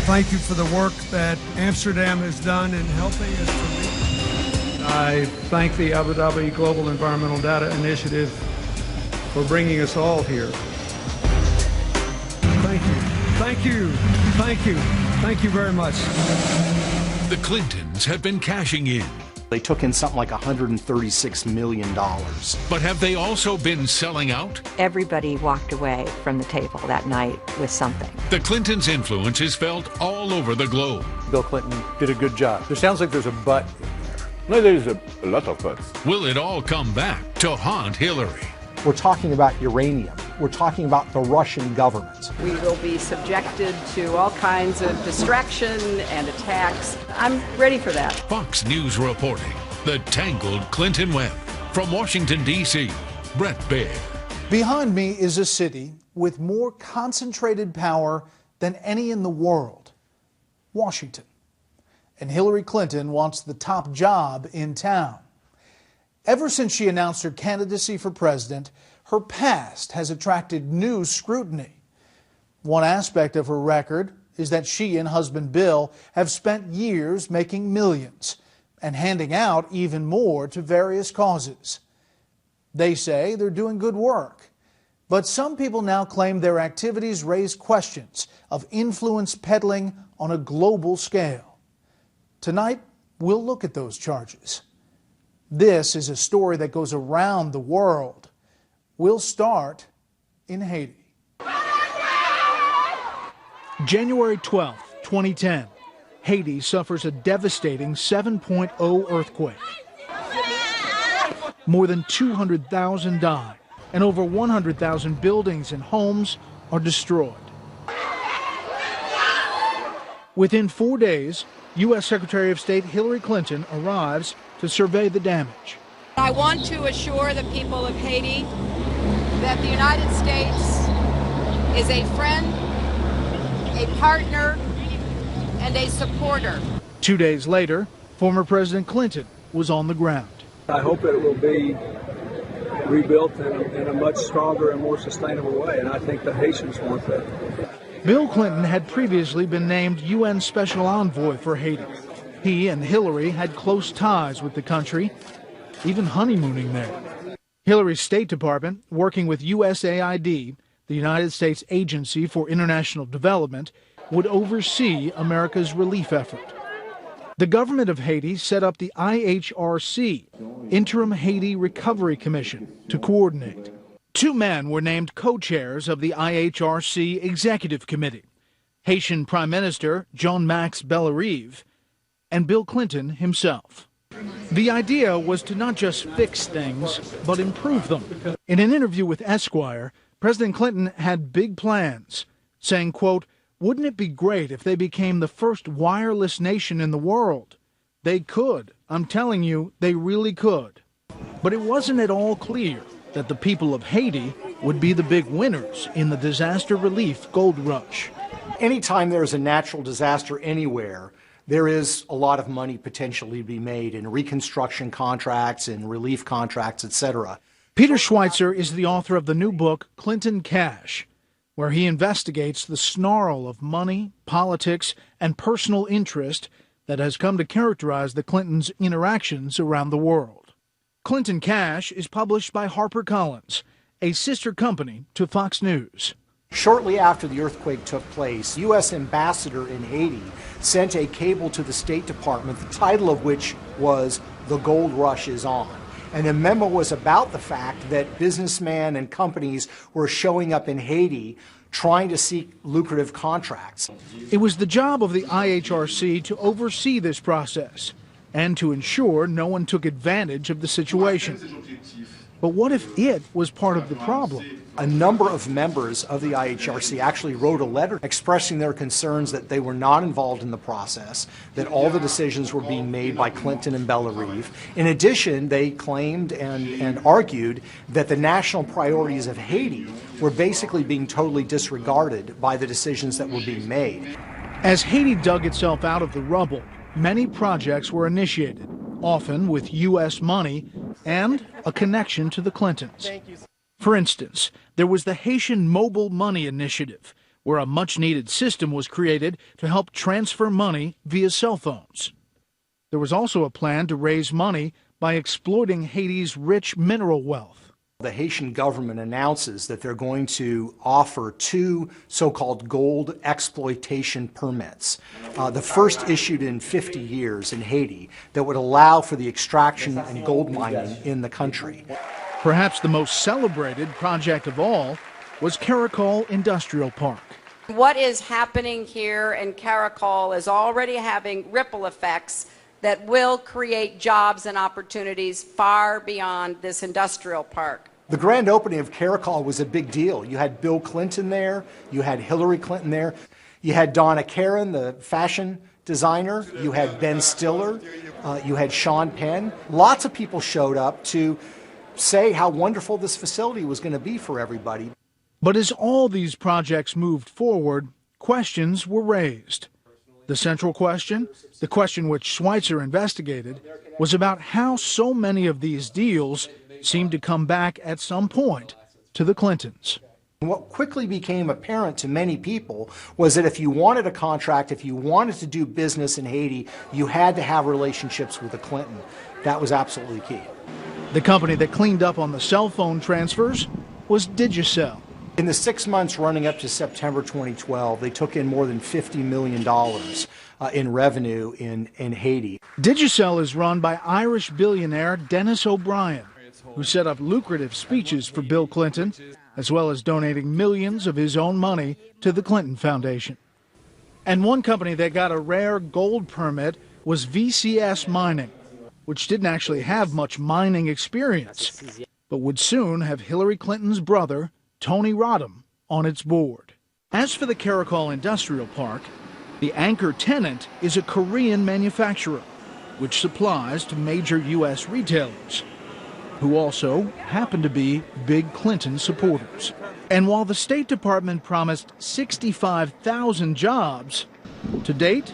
Thank you for the work that Amsterdam has done in helping us to lead. I thank the Abu Dhabi Global Environmental Data Initiative for bringing us all here. Thank you. Thank you. Thank you. Thank you very much. The Clintons have been cashing in. They took in something like $136 million. But have they also been selling out? Everybody walked away from the table that night with something. The Clintons' influence is felt all over the globe. Bill Clinton did a good job. There sounds like there's a but in there. No, there's a lot of buts. Will it all come back to haunt Hillary? We're talking about uranium. We're talking about the Russian government. We will be subjected to all kinds of distraction and attacks. I'm ready for that. Fox News reporting the tangled Clinton web. From Washington, D.C., Bret Baier. Behind me is a city with more concentrated power than any in the world, Washington. And Hillary Clinton wants the top job in town. Ever since she announced her candidacy for president, her past has attracted new scrutiny. One aspect of her record is that she and husband Bill have spent years making millions and handing out even more to various causes. They say they're doing good work, but some people now claim their activities raise questions of influence peddling on a global scale. Tonight, we'll look at those charges. This is a story that goes around the world. We'll start in Haiti. January 12, 2010. Haiti suffers a devastating 7.0 earthquake. More than 200,000 die, and over 100,000 buildings and homes are destroyed. Within 4 days, U.S. Secretary of State Hillary Clinton arrives to survey the damage. I want to assure the people of Haiti that the United States is a friend, a partner, and a supporter. 2 days later, former President Clinton was on the ground. I hope it will be rebuilt in a much stronger and more sustainable way, and I think the Haitians want that. Bill Clinton had previously been named UN Special Envoy for Haiti. He and Hillary had close ties with the country, even honeymooning there. Hillary's State Department, working with USAID, the United States Agency for International Development, would oversee America's relief effort. The government of Haiti set up the IHRC, Interim Haiti Recovery Commission, to coordinate. 2 men were named co-chairs of the IHRC Executive Committee, Haitian Prime Minister Jean-Max Bellarive and Bill Clinton himself. The idea was to not just fix things, but improve them. In an interview with Esquire, President Clinton had big plans, saying, quote, "Wouldn't it be great if they became the first wireless nation in the world? They could. I'm telling you, they really could." But it wasn't at all clear that the people of Haiti would be the big winners in the disaster relief gold rush. Anytime there's a natural disaster anywhere, there is a lot of money potentially to be made in reconstruction contracts and relief contracts, etc. Peter Schweizer is the author of the new book, Clinton Cash, where he investigates the snarl of money, politics, and personal interest that has come to characterize the Clintons' interactions around the world. Clinton Cash is published by HarperCollins, a sister company to Fox News. Shortly after the earthquake took place, U.S. ambassador in Haiti sent a cable to the State Department, the title of which was "The Gold Rush is On." And the memo was about the fact that businessmen and companies were showing up in Haiti trying to seek lucrative contracts. It was the job of the IHRC to oversee this process and to ensure no one took advantage of the situation. But what if it was part of the problem? A number of members of the IHRC actually wrote a letter expressing their concerns that they were not involved in the process, that all the decisions were being made by Clinton and Bellarive. In addition, they claimed and argued that the national priorities of Haiti were basically being totally disregarded by the decisions that were being made. As Haiti dug itself out of the rubble, many projects were initiated, often with U.S. money and a connection to the Clintons. For instance, there was the Haitian Mobile Money Initiative, where a much-needed system was created to help transfer money via cell phones. There was also a plan to raise money by exploiting Haiti's rich mineral wealth. The Haitian government announces that they're going to offer 2 so-called gold exploitation permits, the first issued in 50 years in Haiti, that would allow for the extraction and gold mining in the country. Perhaps the most celebrated project of all was Caracol Industrial Park. What is happening here in Caracol is already having ripple effects that will create jobs and opportunities far beyond this industrial park. The grand opening of Caracol was a big deal. You had Bill Clinton there, you had Hillary Clinton there, you had Donna Karan, the fashion designer, you had Ben Stiller, you had Sean Penn. Lots of people showed up to say how wonderful this facility was going to be for everybody. But as all these projects moved forward, questions were raised. The central question, the question which Schweizer investigated, was about how so many of these deals seemed to come back at some point to the Clintons. What quickly became apparent to many people was that if you wanted a contract, if you wanted to do business in Haiti, you had to have relationships with the Clinton. That was absolutely key. The company that cleaned up on the cell phone transfers was Digicel. In the 6 months running up to September 2012, they took in more than $50 million in revenue in Haiti. Digicel is run by Irish billionaire Dennis O'Brien, who set up lucrative speeches for Bill Clinton, as well as donating millions of his own money to the Clinton Foundation. And one company that got a rare gold permit was VCS Mining, which didn't actually have much mining experience, but would soon have Hillary Clinton's brother, Tony Rodham, on its board. As for the Caracol Industrial Park, the anchor tenant is a Korean manufacturer, which supplies to major U.S. retailers, who also happen to be big Clinton supporters. And while the State Department promised 65,000 jobs, to date,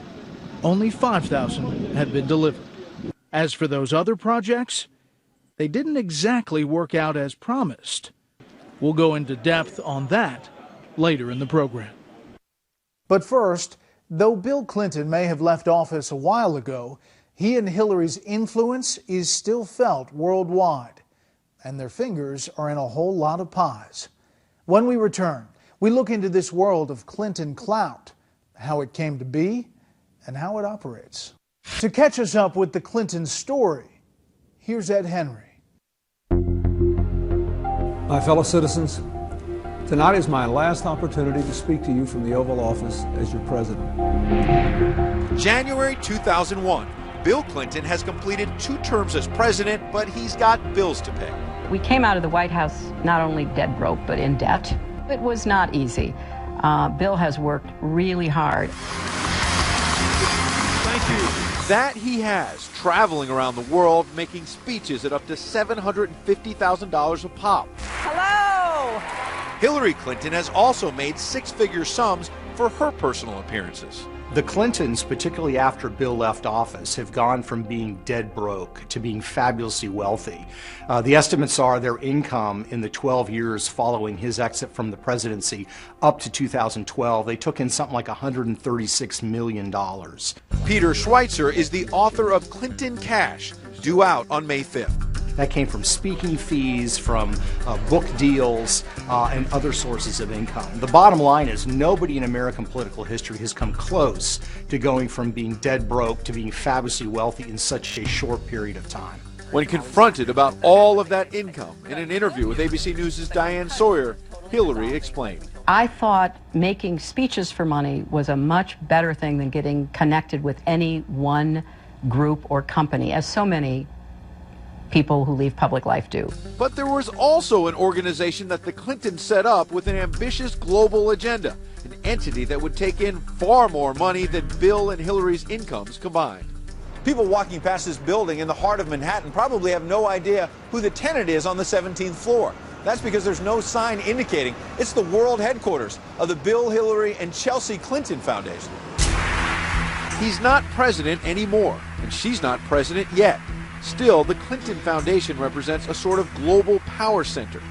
only 5,000 have been delivered. As for those other projects, they didn't exactly work out as promised. We'll go into depth on that later in the program. But first, though Bill Clinton may have left office a while ago, he and Hillary's influence is still felt worldwide, and their fingers are in a whole lot of pies. When we return, we look into this world of Clinton clout, how it came to be, and how it operates. To catch us up with the Clinton story, here's Ed Henry. My fellow citizens, tonight is my last opportunity to speak to you from the Oval Office as your president. January 2001. Bill Clinton has completed 2 terms as president, but he's got bills to pay. We came out of the White House not only dead broke, but in debt. It was not easy. Bill has worked really hard. Thank you. That he has, traveling around the world, making speeches at up to $750,000 a pop. Hello! Hillary Clinton has also made 6-figure sums for her personal appearances. The Clintons, particularly after Bill left office, have gone from being dead broke to being fabulously wealthy. The estimates are their income in the 12 years following his exit from the presidency up to 2012, they took in something like $136 million. Peter Schweizer is the author of Clinton Cash, due out on May 5th. That came from speaking fees, from book deals, and other sources of income. The bottom line is nobody in American political history has come close to going from being dead broke to being fabulously wealthy in such a short period of time. When confronted about all of that income in an interview with ABC News' Diane Sawyer, Hillary explained. I thought making speeches for money was a much better thing than getting connected with any one group or company, as so many people who leave public life do. But there was also an organization that the Clintons set up with an ambitious global agenda, an entity that would take in far more money than Bill and Hillary's incomes combined. People walking past this building in the heart of Manhattan probably have no idea who the tenant is on the 17th floor. That's because there's no sign indicating it's the world headquarters of the Bill, Hillary, and Chelsea Clinton Foundation. He's not president anymore, and she's not president yet. Still, the Clinton Foundation represents a sort of global power center.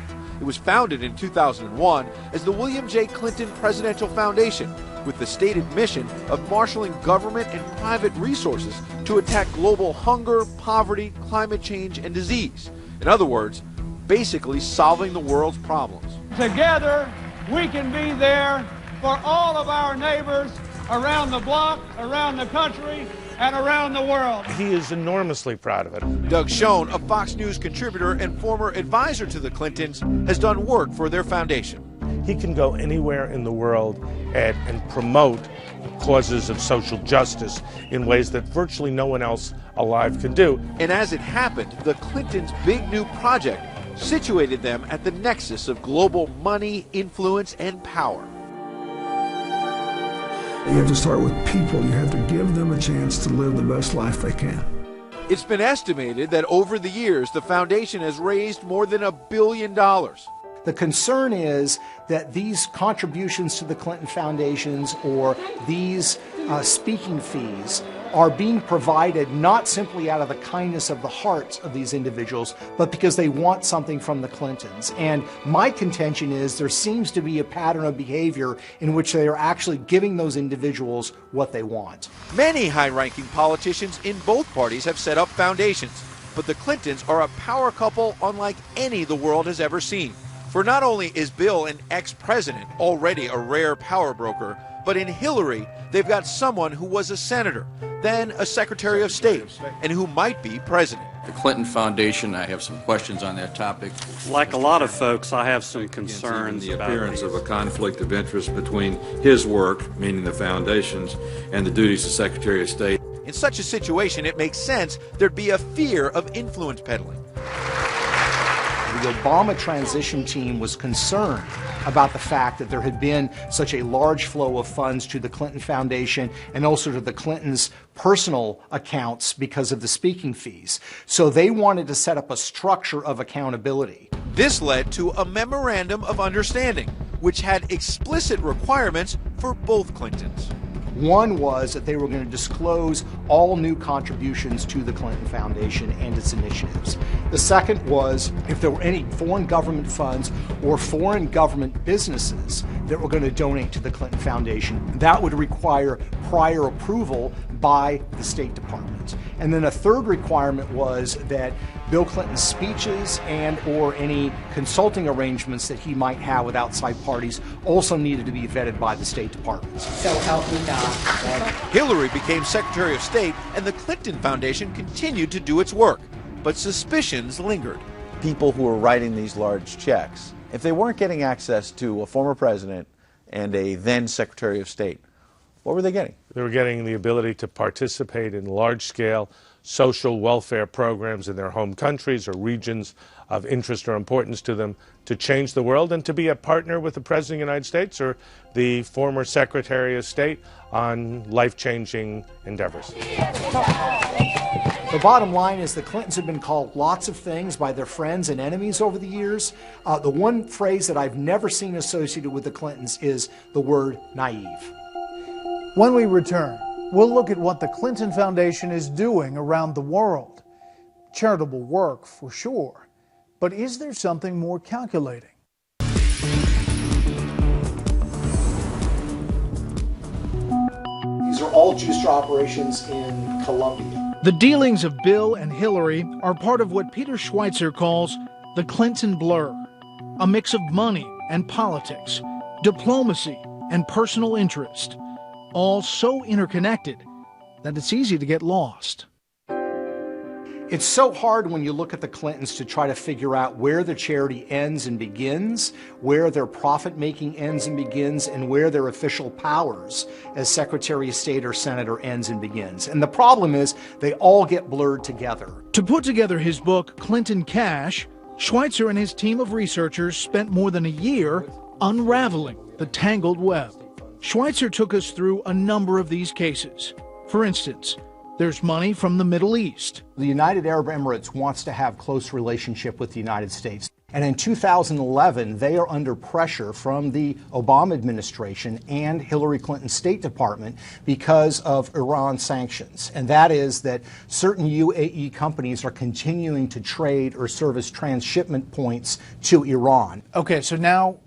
It was founded in 2001 as the William J. Clinton Presidential Foundation, with the stated mission of marshaling government and private resources to attack global hunger, poverty, climate change, and disease. In other words, basically solving the world's problems. Together, we can be there for all of our neighbors around the block, around the country, and around the world. He is enormously proud of it. Doug Schoen, a Fox News contributor and former advisor to the Clintons, has done work for their foundation. He can go anywhere in the world and promote causes of social justice in ways that virtually no one else alive can do. And as it happened, the Clintons' big new project situated them at the nexus of global money, influence, and power. You have to start with people. You have to give them a chance to live the best life they can. It's been estimated that over the years, the foundation has raised more than $1 billion. The concern is that these contributions to the Clinton foundations or these speaking fees are being provided not simply out of the kindness of the hearts of these individuals, but because they want something from the Clintons. And my contention is there seems to be a pattern of behavior in which they are actually giving those individuals what they want. Many high-ranking politicians in both parties have set up foundations, but the Clintons are a power couple unlike any the world has ever seen. For not only is Bill an ex-president, already a rare power broker, but in Hillary, they've got someone who was a senator, then a Secretary of State, and who might be president. The Clinton Foundation, I have some questions on that topic. Like a lot of folks, I have some concerns the about appearance of a conflict of interest between his work, meaning the foundations, and the duties of Secretary of State. In such a situation, it makes sense there'd be a fear of influence peddling. The Obama transition team was concerned about the fact that there had been such a large flow of funds to the Clinton Foundation and also to the Clintons' personal accounts because of the speaking fees. So they wanted to set up a structure of accountability. This led to a memorandum of understanding, which had explicit requirements for both Clintons. One was that they were going to disclose all new contributions to the Clinton Foundation and its initiatives. The second was if there were any foreign government funds or foreign government businesses that were going to donate to the Clinton Foundation, that would require prior approval by the State Department. And then a third requirement was that Bill Clinton's speeches and or any consulting arrangements that he might have with outside parties also needed to be vetted by the State Department. So help me God. Hillary became Secretary of State, and the Clinton Foundation continued to do its work, but suspicions lingered. People who were writing these large checks, if they weren't getting access to a former president and a then Secretary of State, what were they getting? They were getting the ability to participate in large-scale social welfare programs in their home countries or regions of interest or importance to them to change the world and to be a partner with the President of the United States or the former Secretary of State on life-changing endeavors. The bottom line is the Clintons have been called lots of things by their friends and enemies over the years. The one phrase that I've never seen associated with the Clintons is the word naive. When we return, we'll look at what the Clinton Foundation is doing around the world. Charitable work, for sure. But is there something more calculating? These are all juicer operations in Colombia. The dealings of Bill and Hillary are part of what Peter Schweizer calls the Clinton blur, a mix of money and politics, diplomacy and personal interest, all so interconnected that it's easy to get lost. It's so hard when you look at the Clintons to try to figure out where the charity ends and begins, where their profit-making ends and begins, and where their official powers as Secretary of State or Senator ends and begins. And the problem is they all get blurred together. To put together his book, Clinton Cash, Schweizer and his team of researchers spent more than a year unraveling the tangled web. Schweizer took us through a number of these cases. For instance, there's money from the Middle East. The United Arab Emirates wants to have close relationship with the United States. And in 2011, they are under pressure from the Obama administration and Hillary Clinton's State Department because of Iran sanctions. And that is that certain UAE companies are continuing to trade or service transshipment points to Iran. Okay, so now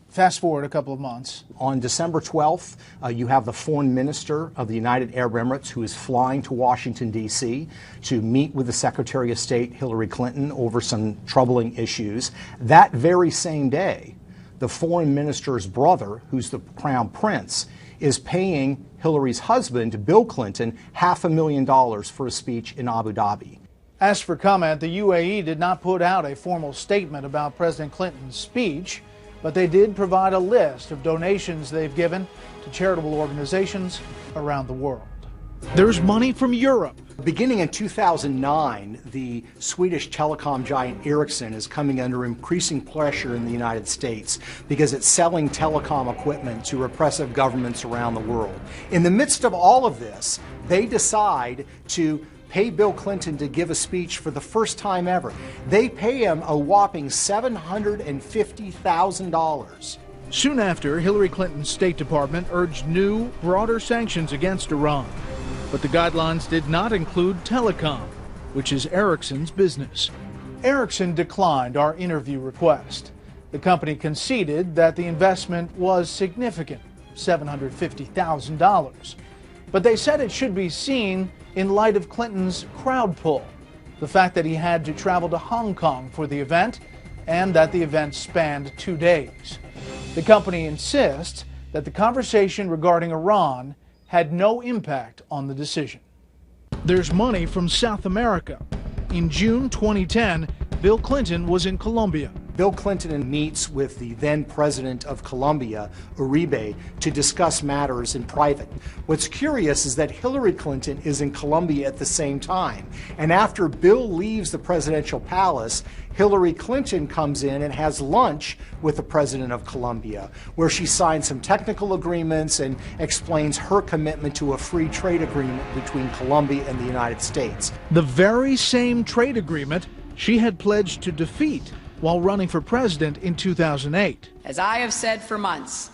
fast forward a couple of months. On December 12th, you have the foreign minister of the United Arab Emirates who is flying to Washington, D.C. to meet with the Secretary of State, Hillary Clinton, over some troubling issues. That very same day, the foreign minister's brother, who's the crown prince, is paying Hillary's husband, Bill Clinton, $500,000 for a speech in Abu Dhabi. As for comment, the UAE did not put out a formal statement about President Clinton's speech, but they did provide a list of donations they've given to charitable organizations around the world. There's money from Europe. Beginning in 2009, the Swedish telecom giant Ericsson is coming under increasing pressure in the United States because it's selling telecom equipment to repressive governments around the world. In the midst of all of this, they decide to pay Bill Clinton to give a speech for the first time ever. They pay him a whopping $750,000. Soon after, Hillary Clinton's State Department urged new, broader sanctions against Iran. But the guidelines did not include telecom, which is Ericsson's business. Ericsson declined our interview request. The company conceded that the investment was significant, $750,000. But they said it should be seen in light of Clinton's crowd pull, the fact that he had to travel to Hong Kong for the event, and that the event spanned 2 days. The company insists that the conversation regarding Iran had no impact on the decision. There's money from South America. In June 2010, Bill Clinton was in Colombia. Bill Clinton meets with the then president of Colombia, Uribe, to discuss matters in private. What's curious is that Hillary Clinton is in Colombia at the same time. And after Bill leaves the presidential palace, Hillary Clinton comes in and has lunch with the president of Colombia, where she signs some technical agreements and explains her commitment to a free trade agreement between Colombia and the United States. The very same trade agreement she had pledged to defeat while running for president in 2008. As I have said for months,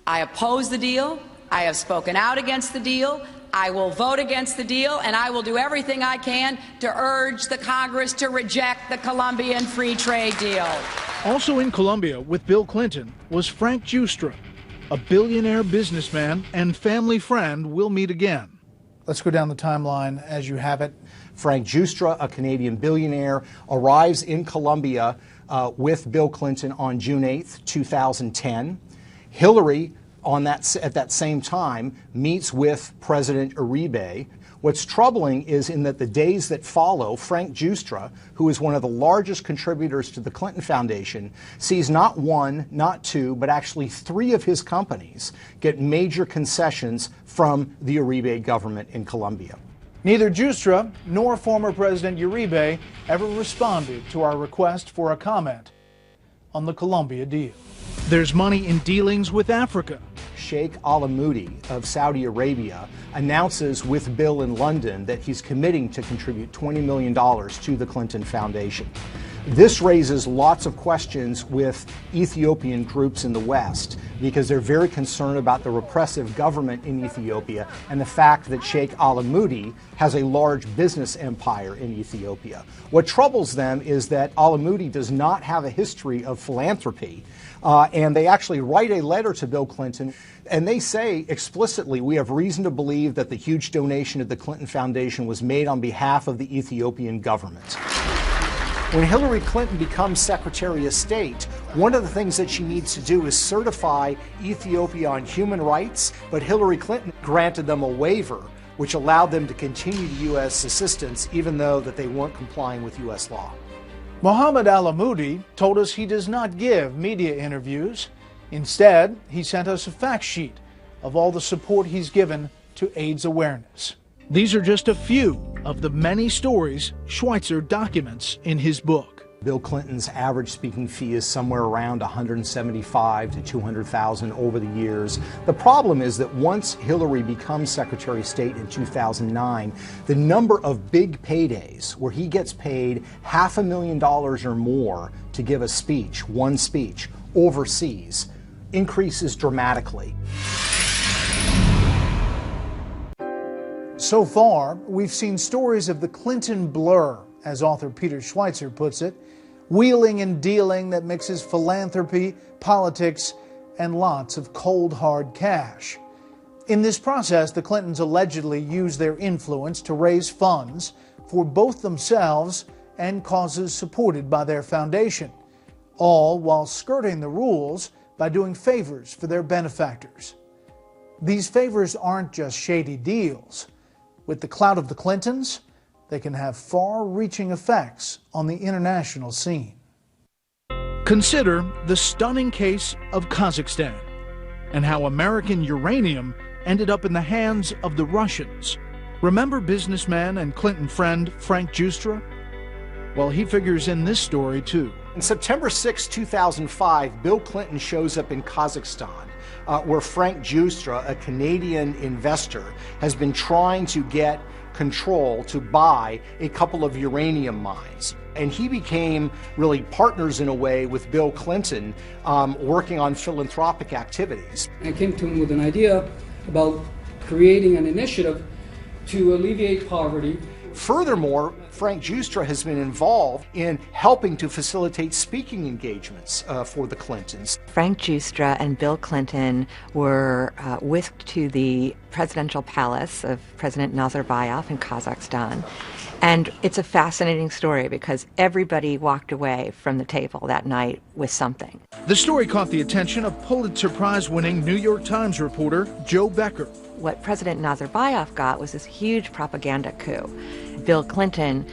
I oppose the deal. I have spoken out against the deal. I will vote against the deal, and I will do everything I can to urge the Congress to reject the Colombian free trade deal. Also in Colombia with Bill Clinton was Frank Giustra, a billionaire businessman and family friend. We'll meet again. Let's go down the timeline as you have it. Frank Giustra, a Canadian billionaire, arrives in Colombia with Bill Clinton on June 8th, 2010. Hillary, at that same time, meets with President Uribe. What's troubling is in that the days that follow, Frank Giustra, who is one of the largest contributors to the Clinton Foundation, sees not one, not two, but actually 3 of his companies get major concessions from the Uribe government in Colombia. Neither Giustra nor former President Uribe ever responded to our request for a comment on the Colombia deal. There's money in dealings with Africa. Sheikh Alamoudi of Saudi Arabia announces with Bill in London that he's committing to contribute $20 million to the Clinton Foundation. This raises lots of questions with Ethiopian groups in the West because they're very concerned about the repressive government in Ethiopia and the fact that Sheikh Alamoudi has a large business empire in Ethiopia. What troubles them is that Alamoudi does not have a history of philanthropy, and they actually write a letter to Bill Clinton, and they say explicitly, we have reason to believe that the huge donation to the Clinton Foundation was made on behalf of the Ethiopian government. When Hillary Clinton becomes Secretary of State, one of the things that she needs to do is certify Ethiopia on human rights, but Hillary Clinton granted them a waiver which allowed them to continue U.S. assistance even though that they weren't complying with U.S. law. Mohammed Alamoudi told us he does not give media interviews. Instead, he sent us a fact sheet of all the support he's given to AIDS awareness. These are just a few of the many stories Schweizer documents in his book. Bill Clinton's average speaking fee is somewhere around $175,000 to $200,000 over the years. The problem is that once Hillary becomes Secretary of State in 2009, the number of big paydays where he gets paid $500,000 or more to to give a speech, one speech, overseas, increases dramatically. So far, we've seen stories of the Clinton blur, as author Peter Schweizer puts it, wheeling and dealing that mixes philanthropy, politics, and lots of cold, hard cash. In this process, the Clintons allegedly used their influence to raise funds for both themselves and causes supported by their foundation, all while skirting the rules by doing favors for their benefactors. These favors aren't just shady deals. With the clout of the Clintons, they can have far-reaching effects on the international scene. Consider the stunning case of Kazakhstan and how American uranium ended up in the hands of the Russians. Remember businessman and Clinton friend Frank Giustra? Well, he figures in this story too. On September 6, 2005, Bill Clinton shows up in Kazakhstan, where Frank Giustra, a Canadian investor, has been trying to get control to buy a couple of uranium mines. And he became really partners in a way with Bill Clinton, working on philanthropic activities. I came to him with an idea about creating an initiative to alleviate poverty. Furthermore, Frank Giustra has been involved in helping to facilitate speaking engagements for the Clintons. Frank Giustra and Bill Clinton were whisked to the presidential palace of President Nazarbayev in Kazakhstan. And it's a fascinating story because everybody walked away from the table that night with something. The story caught the attention of Pulitzer Prize-winning New York Times reporter Joe Becker. What President Nazarbayev got was this huge propaganda coup. Bill Clinton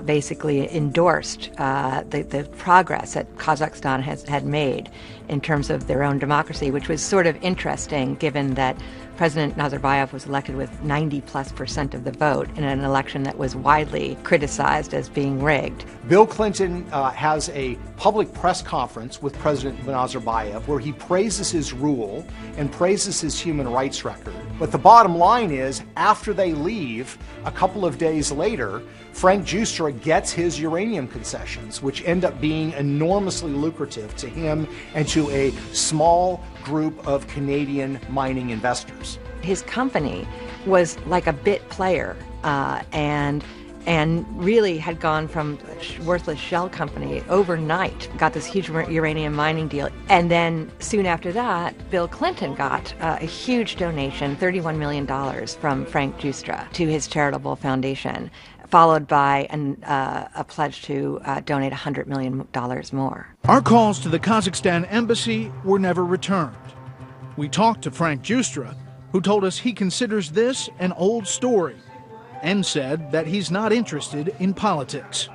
basically endorsed the progress that Kazakhstan had made in terms of their own democracy, which was sort of interesting given that President Nazarbayev was elected with 90+% of the vote in an election that was widely criticized as being rigged. Bill Clinton has a public press conference with President Nazarbayev where he praises his rule and praises his human rights record. But the bottom line is, after they leave, a couple of days later, Frank Giustra gets his uranium concessions, which end up being enormously lucrative to him and to a small group of Canadian mining investors. His company was like a bit player and really had gone from a worthless shell company overnight, got this huge uranium mining deal. And then soon after that, Bill Clinton got a huge donation, $31 million from Frank Giustra to his charitable foundation, followed by a pledge to donate $100 million more. Our calls to the Kazakhstan embassy were never returned. We talked to Frank Giustra, who told us he considers this an old story and said that he's not interested in politics.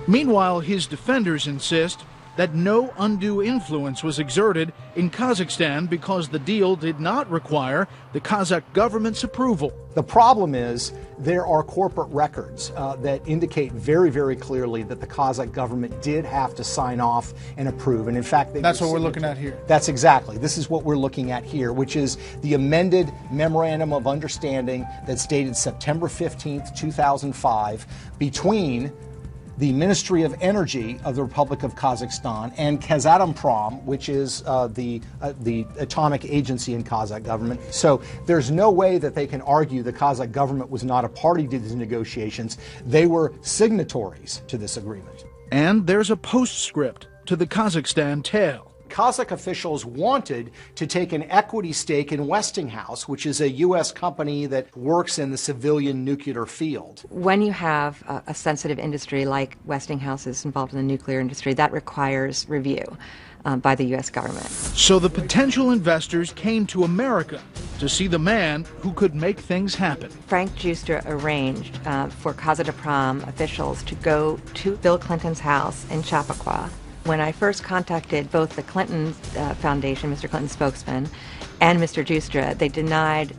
Meanwhile, his defenders insist that no undue influence was exerted in Kazakhstan because the deal did not require the Kazakh government's approval. The problem is there are corporate records that indicate very, very clearly that the Kazakh government did have to sign off and approve. And in fact, that's what we're looking at here. That's exactly. This is what we're looking at here, which is the amended Memorandum of Understanding that's dated September 15th, 2005, between the Ministry of Energy of the Republic of Kazakhstan and Kazatomprom, which is the atomic agency in Kazakh government. So there's no way that they can argue the Kazakh government was not a party to these negotiations. They were signatories to this agreement. And there's a postscript to the Kazakhstan tale. Kazakh officials wanted to take an equity stake in Westinghouse, which is a U.S. company that works in the civilian nuclear field. When you have a sensitive industry like Westinghouse is involved in the nuclear industry, that requires review by the U.S. government. So the potential investors came to America to see the man who could make things happen. Frank Giustra arranged for Kazatomprom officials to go to Bill Clinton's house in Chappaqua. When I first contacted both the Clinton Foundation, Mr. Clinton's spokesman, and Mr. Giustra, they denied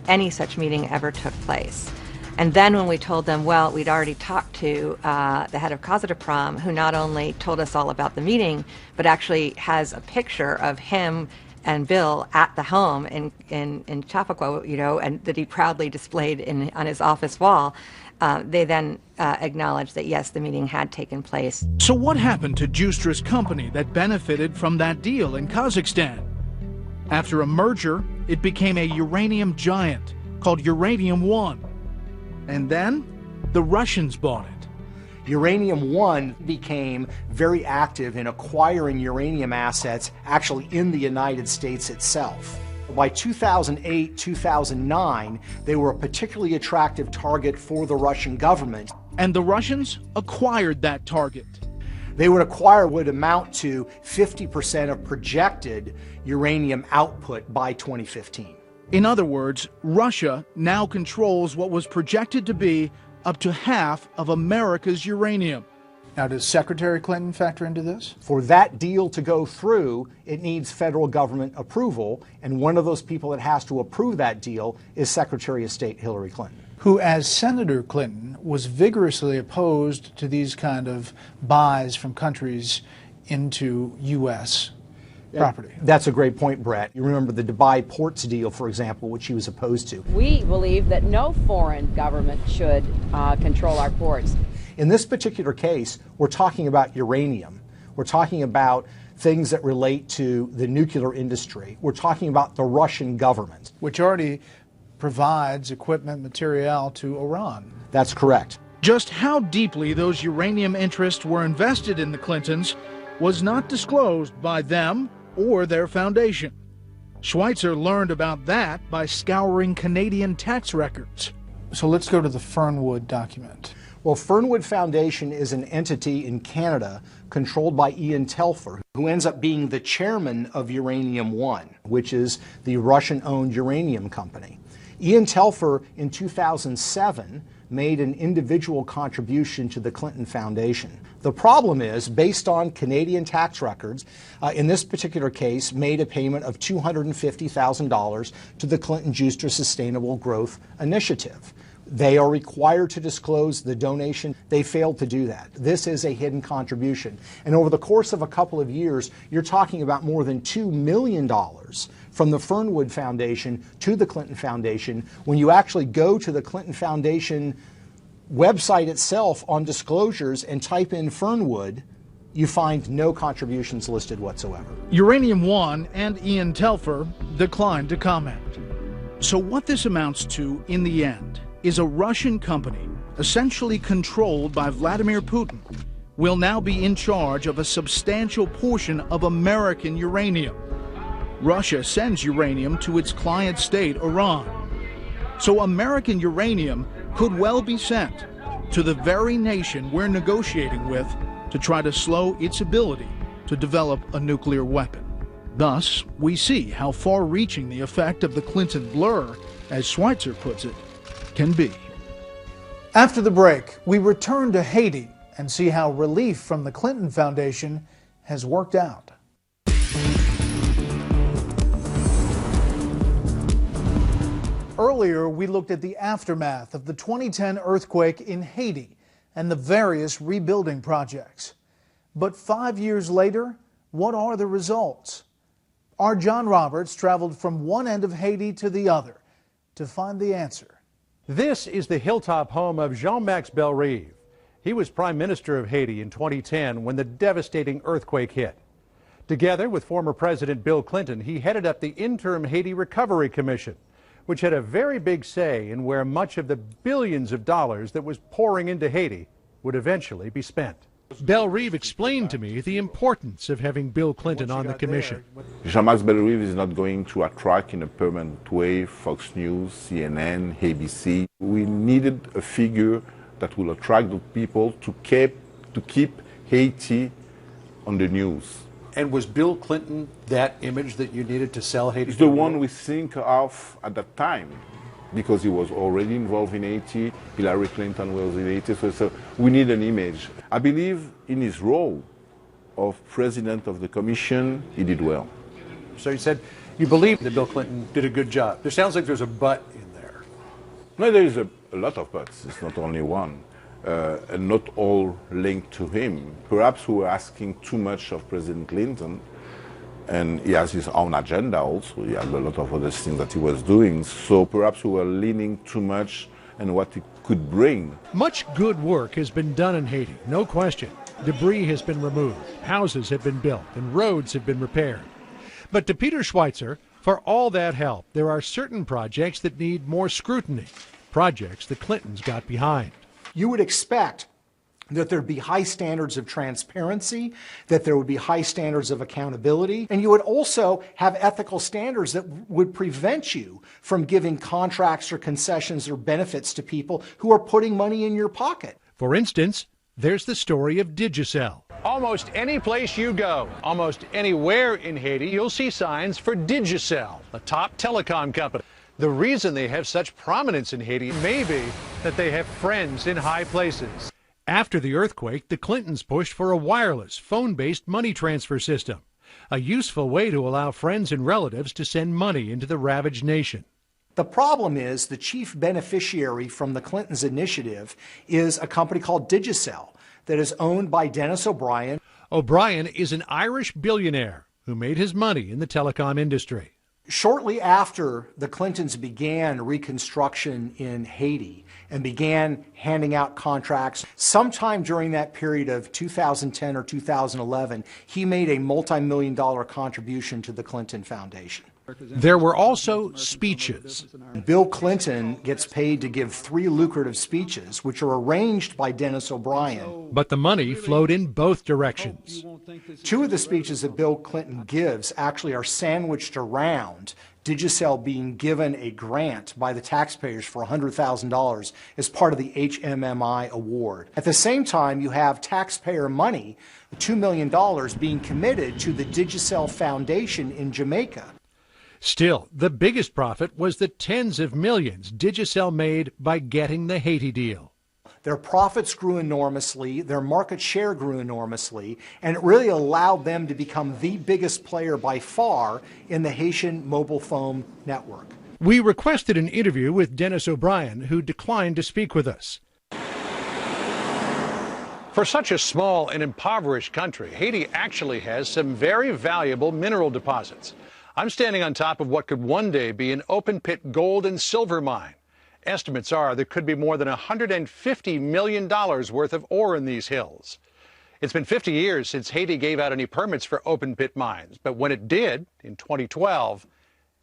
any such meeting ever took place. And then when we told them, well, we'd already talked to the head of Kazatomprom, who not only told us all about the meeting, but actually has a picture of him and Bill at the home in Chappaqua, you know, and that he proudly displayed on his office wall, they then acknowledged that, yes, the meeting had taken place. So what happened to Justra's company that benefited from that deal in Kazakhstan? After a merger, it became a uranium giant called Uranium One. And then the Russians bought it. Uranium One became very active in acquiring uranium assets actually in the United States itself. By 2008, 2009, they were a particularly attractive target for the Russian government. And the Russians acquired that target. They would acquire what would amount to 50% of projected uranium output by 2015. In other words, Russia now controls what was projected to be up to half of America's uranium. Now, does Secretary Clinton factor into this? For that deal to go through, it needs federal government approval, and one of those people that has to approve that deal is Secretary of State Hillary Clinton, who, as Senator Clinton, was vigorously opposed to these kind of buys from countries into U.S. property. That's a great point, Brett. You remember the Dubai Ports deal, for example, which he was opposed to. We believe that no foreign government should control our ports. In this particular case, we're talking about uranium. We're talking about things that relate to the nuclear industry. We're talking about the Russian government, which already provides equipment, material to Iran. That's correct. Just how deeply those uranium interests were invested in the Clintons was not disclosed by them or their foundation. Schweizer learned about that by scouring Canadian tax records. So let's go to the Fernwood document. Well, Fernwood Foundation is an entity in Canada controlled by Ian Telfer, who ends up being the chairman of Uranium One, which is the Russian-owned uranium company. Ian Telfer, in 2007, made an individual contribution to the Clinton Foundation. The problem is, based on Canadian tax records, in this particular case, made a payment of $250,000 to the Clinton-Justra Sustainable Growth Initiative. They are required to disclose the donation. They failed to do that. This is a hidden contribution. And over the course of a couple of years, you're talking about more than $2 million from the Fernwood Foundation to the Clinton Foundation. When you actually go to the Clinton Foundation website itself on disclosures and type in Fernwood, you find no contributions listed whatsoever. Uranium One and Ian Telfer declined to comment. So what this amounts to in the end is a Russian company, essentially controlled by Vladimir Putin, will now be in charge of a substantial portion of American uranium. Russia sends uranium to its client state, Iran. So American uranium could well be sent to the very nation we're negotiating with to try to slow its ability to develop a nuclear weapon. Thus, we see how far-reaching the effect of the Clinton blur, as Schweizer puts it, can be. After the break, we return to Haiti and see how relief from the Clinton Foundation has worked out. Earlier, we looked at the aftermath of the 2010 earthquake in Haiti and the various rebuilding projects. But 5 years later, what are the results? Our John Roberts traveled from one end of Haiti to the other to find the answer. This is the hilltop home of Jean-Max Bellerive. He was Prime Minister of Haiti in 2010 when the devastating earthquake hit. Together with former President Bill Clinton, he headed up the interim Haiti Recovery Commission, which had a very big say in where much of the billions of dollars that was pouring into Haiti would eventually be spent. Bellerive explained to me the importance of having Bill Clinton on the commission. Jean-Max Bellerive is not going to attract in a permanent way Fox News, CNN, ABC. We needed a figure that will attract the people to keep Haiti on the news. And was Bill Clinton that image that you needed to sell Haiti? It's the one we think of at that time, because he was already involved in Haiti. Hillary Clinton was in Haiti, so we need an image. I believe in his role of president of the commission, he did well. So you said you believe that Bill Clinton did a good job. There sounds like there's a but in there. No, there is a lot of buts. It's not only one. And not all linked to him. Perhaps we were asking too much of President Clinton, And he has his own agenda also. He had a lot of other things that he was doing. So perhaps we were leaning too much on what he could bring. Much good work has been done in Haiti, no question. Debris has been removed, houses have been built, and roads have been repaired. But to Peter Schweizer, for all that help, there are certain projects that need more scrutiny, projects the Clintons got behind. You would expect that there'd be high standards of transparency, that there would be high standards of accountability, and you would also have ethical standards that would prevent you from giving contracts or concessions or benefits to people who are putting money in your pocket. For instance, there's the story of Digicel. Almost any place you go, almost anywhere in Haiti, you'll see signs for Digicel, a top telecom company. The reason they have such prominence in Haiti may be that they have friends in high places. After the earthquake, the Clintons pushed for a wireless, phone-based money transfer system, a useful way to allow friends and relatives to send money into the ravaged nation. The problem is the chief beneficiary from the Clintons' initiative is a company called Digicel that is owned by Dennis O'Brien. O'Brien is an Irish billionaire who made his money in the telecom industry. Shortly after the Clintons began reconstruction in Haiti and began handing out contracts, sometime during that period of 2010 or 2011, he made a multi-million-dollar contribution to the Clinton Foundation. There were also speeches. Bill Clinton gets paid to give 3 lucrative speeches, which are arranged by Dennis O'Brien. But the money flowed in both directions. 2 of the speeches that Bill Clinton gives actually are sandwiched around Digicel being given a grant by the taxpayers for $100,000 as part of the HMMI award. At the same time, you have taxpayer money, $2 million, being committed to the Digicel Foundation in Jamaica. Still, the biggest profit was the tens of millions Digicel made by getting the Haiti deal. Their profits grew enormously, their market share grew enormously, and it really allowed them to become the biggest player by far in the Haitian mobile phone network. We requested an interview with Dennis O'Brien, who declined to speak with us. For such a small and impoverished country, Haiti actually has some very valuable mineral deposits. I'm standing on top of what could one day be an open-pit gold and silver mine. Estimates are there could be more than $150 million worth of ore in these hills. It's been 50 years since Haiti gave out any permits for open-pit mines, but when it did, in 2012,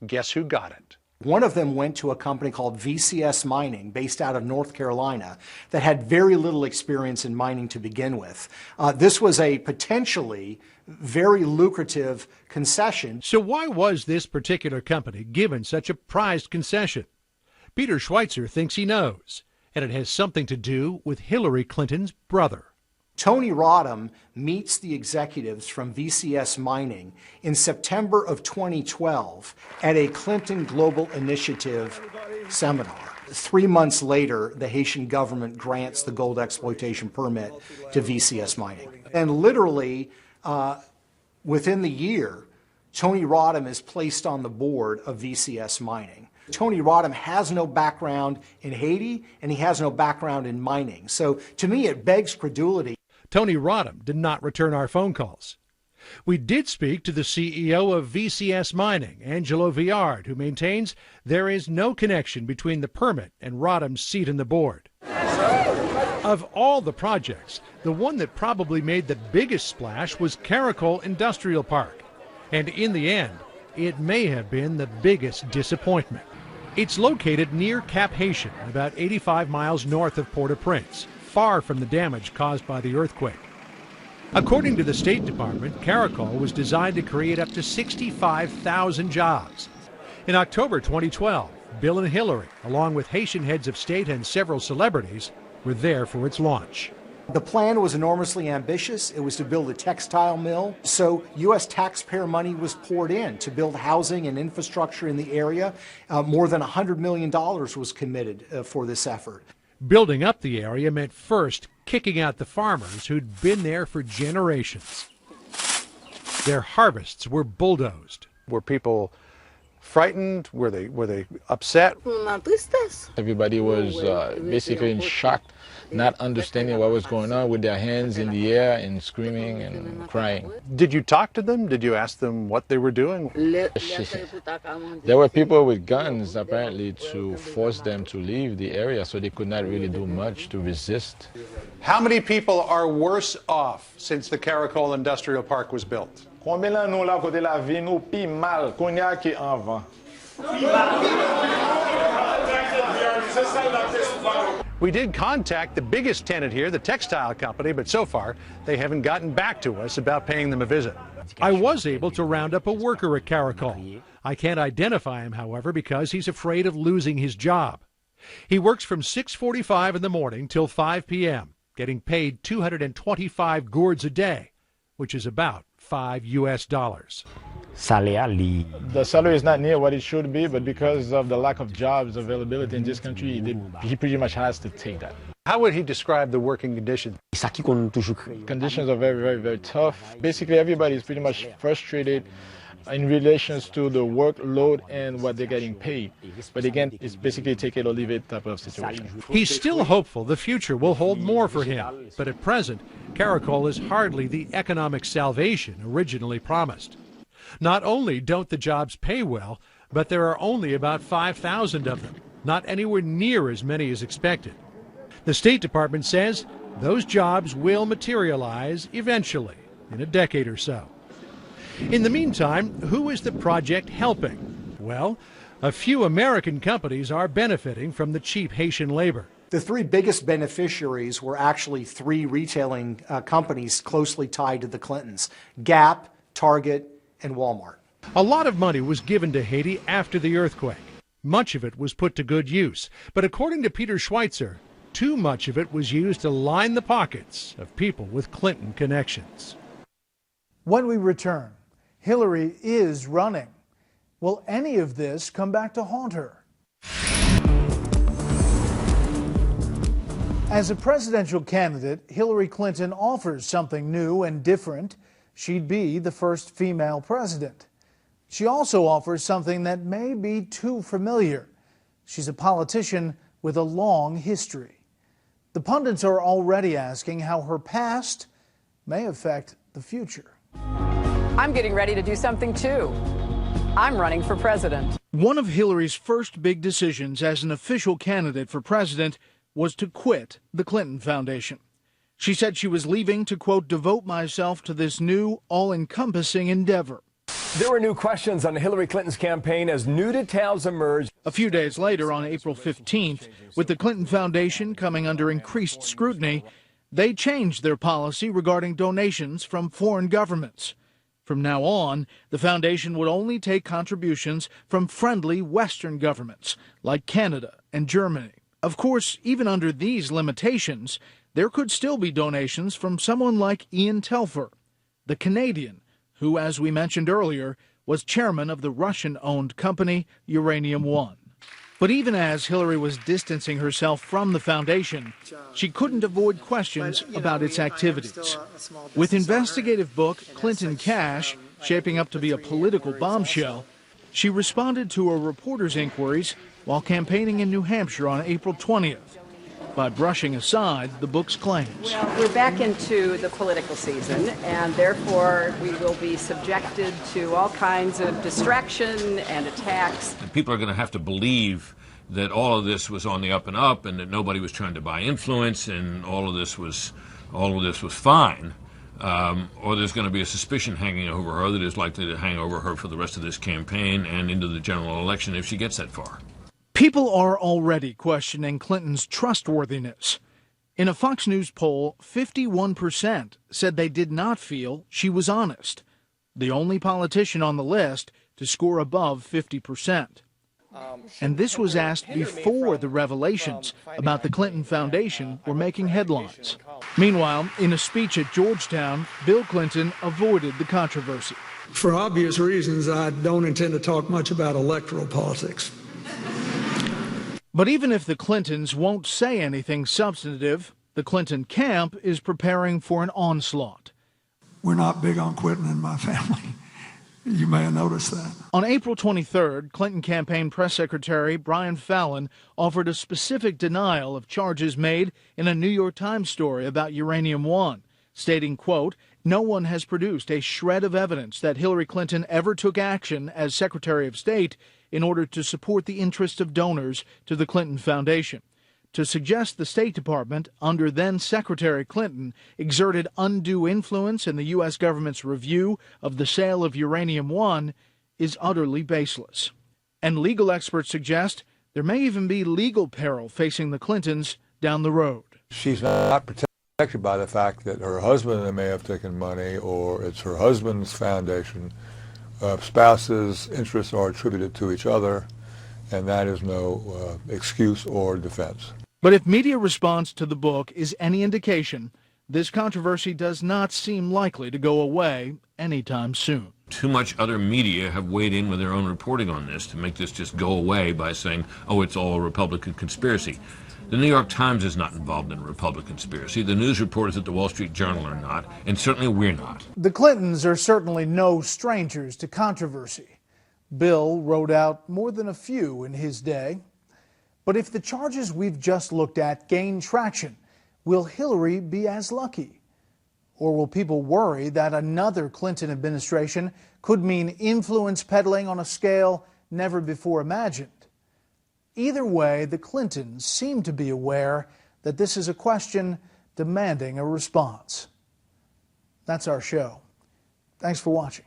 guess who got it? One of them went to a company called VCS Mining, based out of North Carolina, that had very little experience in mining to begin with. This was a potentially very lucrative concession. So why was this particular company given such a prized concession? Peter Schweizer thinks he knows, and it has something to do with Hillary Clinton's brother. Tony Rodham meets the executives from VCS Mining in September of 2012 at a Clinton Global Initiative seminar. 3 months later, the Haitian government grants the gold exploitation permit to VCS Mining. And literally, within the year, Tony Rodham is placed on the board of VCS Mining. Tony Rodham has no background in Haiti, and he has no background in mining. So to me, it begs credulity. Tony Rodham did not return our phone calls. We did speak to the CEO of VCS Mining, Angelo Viard, who maintains there is no connection between the permit and Rodham's seat on the board. Of all the projects, the one that probably made the biggest splash was Caracol Industrial Park. And in the end, it may have been the biggest disappointment. It's located near Cap Haitian, about 85 miles north of Port-au-Prince, far from the damage caused by the earthquake. According to the State Department, Caracol was designed to create up to 65,000 jobs. In October 2012, Bill and Hillary, along with Haitian heads of state and several celebrities, were there for its launch. The plan was enormously ambitious. It was to build a textile mill. So U.S. taxpayer money was poured in to build housing and infrastructure in the area. More than $100 million was committed for this effort. Building up the area meant first kicking out the farmers who'd been there for generations. Their harvests were bulldozed. Were people frightened? Were they upset? Everybody was basically in shock, not understanding what was going on, with their hands in the air and screaming and crying. Did you talk to them? Did you ask them what they were doing? There were people with guns, apparently, to force them to leave the area, so they could not really do much to resist. How many people are worse off since the Caracol Industrial Park was built? We did contact the biggest tenant here, the textile company, but so far they haven't gotten back to us about paying them a visit. I was able to round up a worker at Caracol. I can't identify him, however, because he's afraid of losing his job. He works from 6:45 in the morning till 5 p.m., getting paid 225 gourds a day, which is about $5 US. The salary is not near what it should be, but because of the lack of jobs availability in this country, he pretty much has to take that. How would he describe the working conditions? Conditions are very, very, very tough. Basically, everybody is pretty much frustrated in relations to the workload and what they're getting paid. But again, it's basically take it or leave it type of situation. He's still hopeful the future will hold more for him, but at present, Caracol is hardly the economic salvation originally promised. Not only don't the jobs pay well, but there are only about 5,000 of them, not anywhere near as many as expected. The State Department says those jobs will materialize eventually, in a decade or so. In the meantime, who is the project helping? Well, a few American companies are benefiting from the cheap Haitian labor. The three biggest beneficiaries were actually three retailing companies closely tied to the Clintons: Gap, Target, and Walmart. A lot of money was given to Haiti after the earthquake. Much of it was put to good use. But according to Peter Schweizer, too much of it was used to line the pockets of people with Clinton connections. When we return, Hillary is running. Will any of this come back to haunt her? As a presidential candidate, Hillary Clinton offers something new and different. She'd be the first female president. She also offers something that may be too familiar. She's a politician with a long history. The pundits are already asking how her past may affect the future. I'm getting ready to do something too. I'm running for president. One of Hillary's first big decisions as an official candidate for president was to quit the Clinton Foundation. She said she was leaving to, quote, devote myself to this new, all-encompassing endeavor. There were new questions on Hillary Clinton's campaign as new details emerged. A few days later, on April 15th, with the Clinton Foundation coming under increased scrutiny, they changed their policy regarding donations from foreign governments. From now on, the foundation would only take contributions from friendly Western governments, like Canada and Germany. Of course, even under these limitations, there could still be donations from someone like Ian Telfer, the Canadian, who, as we mentioned earlier, was chairman of the Russian-owned company Uranium One. But even as Hillary was distancing herself from the foundation, she couldn't avoid questions about its activities. With investigative book Clinton Cash shaping up to be a political bombshell, she responded to a reporter's inquiries while campaigning in New Hampshire on April 20th by brushing aside the book's claims. Well, we're back into the political season, and therefore we will be subjected to all kinds of distraction and attacks. And people are going to have to believe that all of this was on the up and up, and that nobody was trying to buy influence, and all of this was fine. Or there's going to be a suspicion hanging over her that is likely to hang over her for the rest of this campaign and into the general election if she gets that far. People are already questioning Clinton's trustworthiness. In a Fox News poll, 51% said they did not feel she was honest, the only politician on the list to score above 50%. And this was asked before the revelations about the Clinton Foundation were making headlines. Meanwhile, in a speech at Georgetown, Bill Clinton avoided the controversy. For obvious reasons, I don't intend to talk much about electoral politics. But even if the Clintons won't say anything substantive, the Clinton camp is preparing for an onslaught. We're not big on quitting in my family. You may have noticed that. On April 23rd, Clinton campaign press secretary Brian Fallon offered a specific denial of charges made in a New York Times story about Uranium One, stating, quote, "No one has produced a shred of evidence that Hillary Clinton ever took action as Secretary of State in order to support the interest of donors to the Clinton Foundation." To suggest the State Department, under then-Secretary Clinton, exerted undue influence in the U.S. government's review of the sale of Uranium One is utterly baseless. And legal experts suggest there may even be legal peril facing the Clintons down the road. She's not protected by the fact that her husband may have taken money, or it's her husband's foundation. Spouses' interests are attributed to each other, and that is no excuse or defense. But if media response to the book is any indication, this controversy does not seem likely to go away anytime soon. Too much other media have weighed in with their own reporting on this to make this just go away by saying, oh, it's all a Republican conspiracy. The New York Times is not involved in a Republican conspiracy. The news reporters at the Wall Street Journal are not, and certainly we're not. The Clintons are certainly no strangers to controversy. Bill rode out more than a few in his day. But if the charges we've just looked at gain traction, will Hillary be as lucky? Or will people worry that another Clinton administration could mean influence peddling on a scale never before imagined? Either way, the Clintons seem to be aware that this is a question demanding a response. That's our show. Thanks for watching.